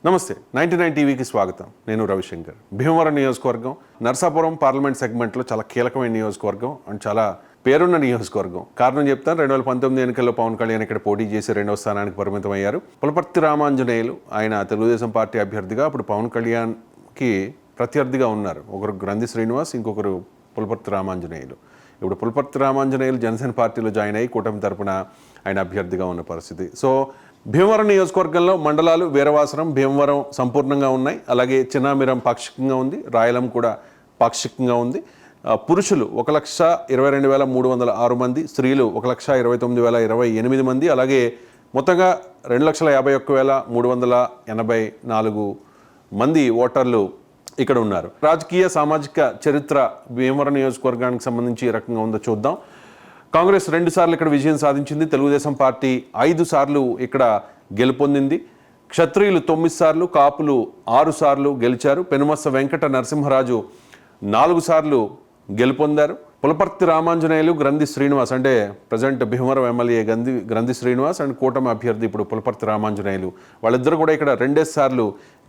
నమస్తే 99 టీవీకి స్వాగతం. నేను రవిశంకర్. భీమవరం నియోజకవర్గం నర్సాపురం పార్లమెంట్ సెగ్మెంట్లో చాలా కీలకమైన నియోజకవర్గం అండ్ చాలా పేరున్న నియోజకవర్గం. కారణం చెప్తాను. 2019 ఎన్నికల్లో పవన్ కళ్యాణ్ ఇక్కడ పోటీ చేసి 2వ స్థానానికి పరిమితం అయ్యారు. పులపర్తి రామాంజనేయులు ఆయన తెలుగుదేశం పార్టీ అభ్యర్థిగా అప్పుడు పవన్ కళ్యాణ్కి ప్రత్యర్థిగా ఉన్నారు. ఒకరు గ్రంథి శ్రీనివాస్, ఇంకొకరు పులపర్తి రామాంజనేయులు. ఇప్పుడు పులపర్తి రామాంజనేయులు జనసేన పార్టీలో జాయిన్ అయ్యి కూటమి తరపున ఆయన అభ్యర్థిగా ఉన్న పరిస్థితి. సో భీమవరం నియోజకవర్గంలో మండలాలు వీరవాసరం, భీమవరం సంపూర్ణంగా ఉన్నాయి. అలాగే చిన్నామిరం పాక్షికంగా ఉంది, రాయలం కూడా పాక్షికంగా ఉంది. పురుషులు 1,22,306 మంది, స్త్రీలు 1,29,028 మంది, అలాగే మొత్తంగా 2,51,384 మంది ఓటర్లు ఇక్కడ ఉన్నారు. రాజకీయ సామాజిక చరిత్ర భీమవరం నియోజకవర్గానికి సంబంధించి ఏ రకంగా ఉందో చూద్దాం. కాంగ్రెస్ 2 సార్లు ఇక్కడ విజయం సాధించింది. తెలుగుదేశం పార్టీ 5 సార్లు ఇక్కడ గెలుపొందింది. క్షత్రియులు 9 సార్లు, కాపులు 6 సార్లు గెలిచారు. పెనుమస్స వెంకట నరసింహరాజు 4 సార్లు గెలుపొందారు. పులపర్తి రామాంజనేయులు, గ్రంథి శ్రీనివాస్ అంటే ప్రజెంట్ భీమవరం ఎమ్మెల్యే గ్రంథి శ్రీనివాస్ అండ్ కూటమి అభ్యర్థి ఇప్పుడు పులపర్తి రామాంజనేయులు, వాళ్ళిద్దరు కూడా ఇక్కడ 2 సార్లు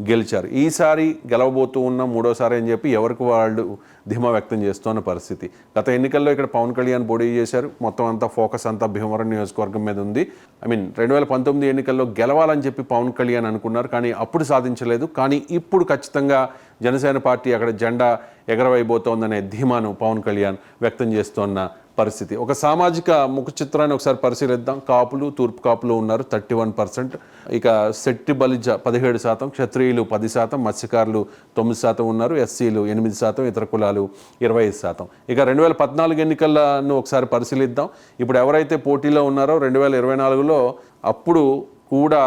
గెలిచారు. ఈసారి గెలవబోతూ ఉన్న 3వసారి అని చెప్పి ఎవరికి వాళ్ళు ధీమా వ్యక్తం చేస్తున్న పరిస్థితి. గత ఎన్నికల్లో ఇక్కడ పవన్ కళ్యాణ్ పోటీ చేశారు. మొత్తం అంతా ఫోకస్ అంతా భీమవరం నియోజకవర్గం మీద ఉంది. 2019 ఎన్నికల్లో గెలవాలని చెప్పి పవన్ కళ్యాణ్ అనుకున్నారు, కానీ అప్పుడు సాధించలేదు. కానీ ఇప్పుడు ఖచ్చితంగా జనసేన పార్టీ అక్కడ జెండా ఎగరవైపోతోందనే ధీమాను పవన్ కళ్యాణ్ వ్యక్తం చేస్తున్న పరిస్థితి. ఒక సామాజిక ముఖ చిత్రాన్ని ఒకసారి పరిశీలిద్దాం. కాపులు, తూర్పు కాపులు ఉన్నారు 31%. ఇక శెట్టి బలిజ 17%, క్షత్రియులు 10%, మత్స్యకారులు 9% ఉన్నారు, ఎస్సీలు 8%, ఇతర కులాలు 25%. ఇక 2014 ఎన్నికలను ఒకసారి పరిశీలిద్దాం. ఇప్పుడు ఎవరైతే పోటీలో ఉన్నారో 2024లో అప్పుడు కూడా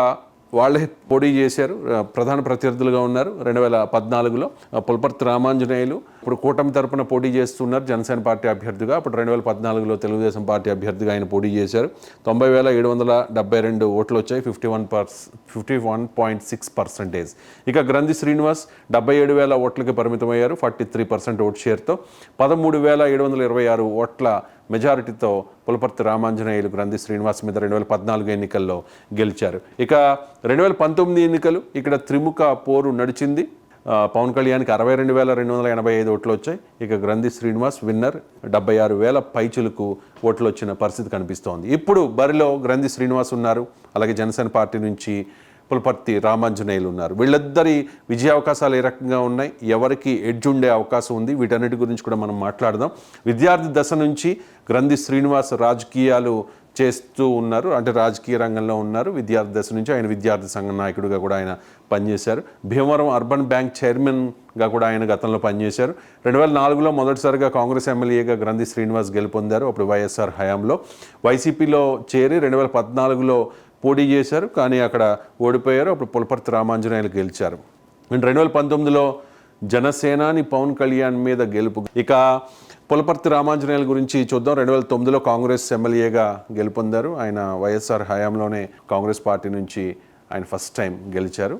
వాళ్ళే పోటీ చేశారు, ప్రధాన ప్రత్యర్థులుగా ఉన్నారు. 2014లో పులపర్తి రామాంజనేయులు ఇప్పుడు కూటమి తరపున పోటీ చేస్తున్నారు జనసేన పార్టీ అభ్యర్థిగా. అప్పుడు 2014లో తెలుగుదేశం పార్టీ అభ్యర్థిగా ఆయన పోటీ చేశారు. 90,772 ఓట్లు వచ్చాయి, 51.6%. ఇక గ్రంథి శ్రీనివాస్ 77,000 ఓట్లకి పరిమితమయ్యారు, 43% ఓట్ షేర్తో. 13,726 ఓట్ల మెజారిటీతో పులపర్తి రామాంజనేయులు గ్రంథి శ్రీనివాస్ మీద 2014 ఎన్నికల్లో గెలిచారు. ఇక 2019 ఎన్నికలు ఇక్కడ త్రిముఖ పోరు నడిచింది. పవన్ కళ్యాణ్కి 62,285 ఓట్లు వచ్చాయి. ఇక గ్రంథి శ్రీనివాస్ విన్నర్, 76,000 పైచులకు ఓట్లు వచ్చిన పరిస్థితి కనిపిస్తోంది. ఇప్పుడు బరిలో గ్రంథి శ్రీనివాస్ ఉన్నారు, అలాగే జనసేన పార్టీ నుంచి పులపర్తి రామాంజనేయులు ఉన్నారు. వీళ్ళిద్దరి విజయ అవకాశాలు ఏ రకంగా ఉన్నాయి, ఎవరికి ఎడ్జ్ ఉండే అవకాశం ఉంది, వీటన్నిటి గురించి కూడా మనం మాట్లాడదాం. విద్యార్థి దశ నుంచి గ్రంథి శ్రీనివాస్ రాజకీయాలు చేస్తూ ఉన్నారు, అంటే రాజకీయ రంగంలో ఉన్నారు. విద్యార్థి దశ నుంచి ఆయన విద్యార్థి సంఘ నాయకుడిగా కూడా ఆయన పనిచేశారు. భీమవరం అర్బన్ బ్యాంక్ చైర్మన్గా కూడా ఆయన గతంలో పనిచేశారు. 2004లో మొదటిసారిగా కాంగ్రెస్ ఎమ్మెల్యేగా గ్రంథి శ్రీనివాస్ గెలుపొందారు. అప్పుడు వైఎస్ఆర్ హయాంలో వైసీపీలో చేరి 2014లో పోటీ చేశారు, కానీ అక్కడ ఓడిపోయారు. అప్పుడు పులపర్తి రామాంజనేయులు గెలిచారు. 2019లో జనసేనాని పవన్ కళ్యాణ్ మీద గెలుపు. ఇక పులపర్తి రామాంజనేయుల గురించి చూద్దాం. 2009లో కాంగ్రెస్ ఎమ్మెల్యేగా గెలుపొందారు. ఆయన వైఎస్ఆర్ హయాంలోనే కాంగ్రెస్ పార్టీ నుంచి ఆయన ఫస్ట్ టైం గెలిచారు.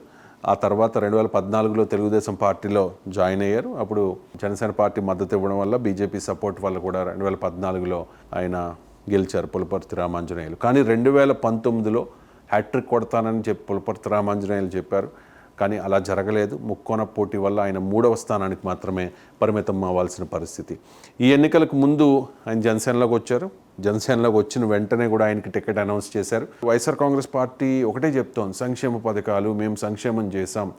ఆ తర్వాత 2014లో తెలుగుదేశం పార్టీలో జాయిన్ అయ్యారు. అప్పుడు జనసేన పార్టీ మద్దతు ఇవ్వడం వల్ల, బీజేపీ సపోర్ట్ వల్ల కూడా 2014లో ఆయన గెలిచారు పులపర్తి రామాంజనేయులు. కానీ 2019లో హ్యాట్రిక్ కొడతానని చెప్పి పులపర్తి రామాంజనేయులు చెప్పారు, కానీ అలా జరగలేదు. ముక్కోన పోటీ వల్ల ఆయన 3వ స్థానానికి మాత్రమే పరిమితం అవ్వాల్సిన పరిస్థితి. ఈ ఎన్నికలకు ముందు ఆయన జనసేనలోకి వచ్చారు. జనసేనలోకి వచ్చిన వెంటనే కూడా ఆయనకి టికెట్ అనౌన్స్ చేశారు. వైఎస్ఆర్ కాంగ్రెస్ పార్టీ ఒకటే చెప్తోంది, సంక్షేమ పథకాలు మేము సంక్షేమం చేశాం,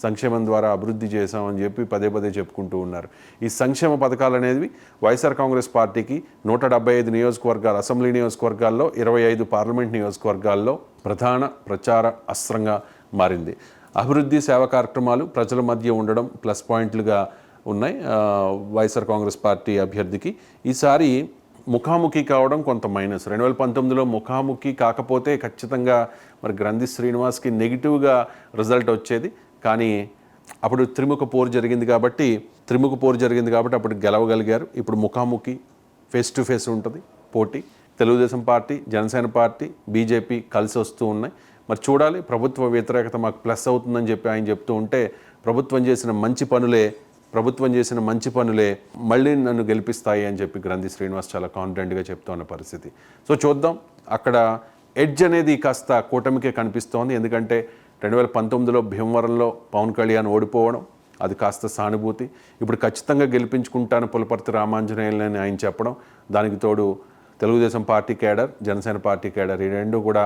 సంక్షేమం ద్వారా అభివృద్ధి చేశామని చెప్పి పదే చెప్పుకుంటూ ఉన్నారు. ఈ సంక్షేమ పథకాలు అనేవి వైఎస్ఆర్ కాంగ్రెస్ పార్టీకి 175 నియోజకవర్గాలు, అసెంబ్లీ నియోజకవర్గాల్లో 25 పార్లమెంట్ నియోజకవర్గాల్లో ప్రధాన ప్రచార అస్త్రంగా మారింది. అభివృద్ధి సేవా కార్యక్రమాలు ప్రజల మధ్య ఉండడం ప్లస్ పాయింట్లుగా ఉన్నాయి వైఎస్ఆర్ కాంగ్రెస్ పార్టీ అభ్యర్థికి. ఈసారి ముఖాముఖి కావడం కొంత మైనస్. 2019లో ముఖాముఖి కాకపోతే ఖచ్చితంగా మరి గ్రంథి శ్రీనివాస్కి నెగిటివ్గా రిజల్ట్ వచ్చేది. కానీ అప్పుడు త్రిముఖ పోరు జరిగింది కాబట్టి అప్పుడు గెలవగలిగారు. ఇప్పుడు ముఖాముఖి ఫేస్ టు ఫేస్ ఉంటుంది పోటీ. Telugu Desam party, Janasena party, BJP కలిసి వస్తూ ఉన్నాయి. మరి చూడాలి, ప్రభుత్వ వ్యతిరేకత మాకు ప్లస్ అవుతుందని చెప్పి ఆయన చెప్తూ ఉంటే ప్రభుత్వం చేసిన మంచి పనులే మళ్ళీ నన్ను గెలిపిస్తాయి అని చెప్పి గ్రంథి శ్రీనివాస్ చాలా కాన్ఫిడెంట్గా చెప్తున్న పరిస్థితి. సో చూద్దాం, అక్కడ ఎడ్జ్ అనేది కాస్త కూటమికే కనిపిస్తోంది. ఎందుకంటే 2019లో భీమవరంలో పవన్ కళ్యాణ్ ఓడిపోవడం, అది కాస్త సానుభూతి. ఇప్పుడు ఖచ్చితంగా గెలిపించుకుంటాను పులపర్తి రామాంజనేయులని ఆయన చెప్పడం, దానికి తోడు Telugu Desam party cadre, Janasena party cadre, ఈ రెండు కూడా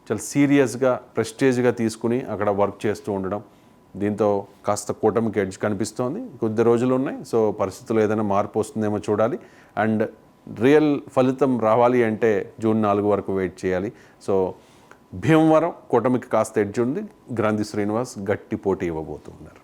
చాలా సీరియస్గా ప్రెస్టేజ్గా తీసుకుని అక్కడ వర్క్ చేస్తూ ఉండడం, దీంతో కాస్త కూటమికి ఎడ్జ్ కనిపిస్తోంది. కొద్ది రోజులు ఉన్నాయి, సో పరిస్థితుల్లో ఏదైనా మార్పు వస్తుందేమో చూడాలి. అండ్ రియల్ ఫలితం రావాలి అంటే జూన్ 4 వరకు వెయిట్ చేయాలి. సో భీమవరం కూటమికి కాస్త ఎడ్జ్ ఉంది, గ్రంథి శ్రీనివాస్ గట్టి పోటీ ఇవ్వబోతున్నారు.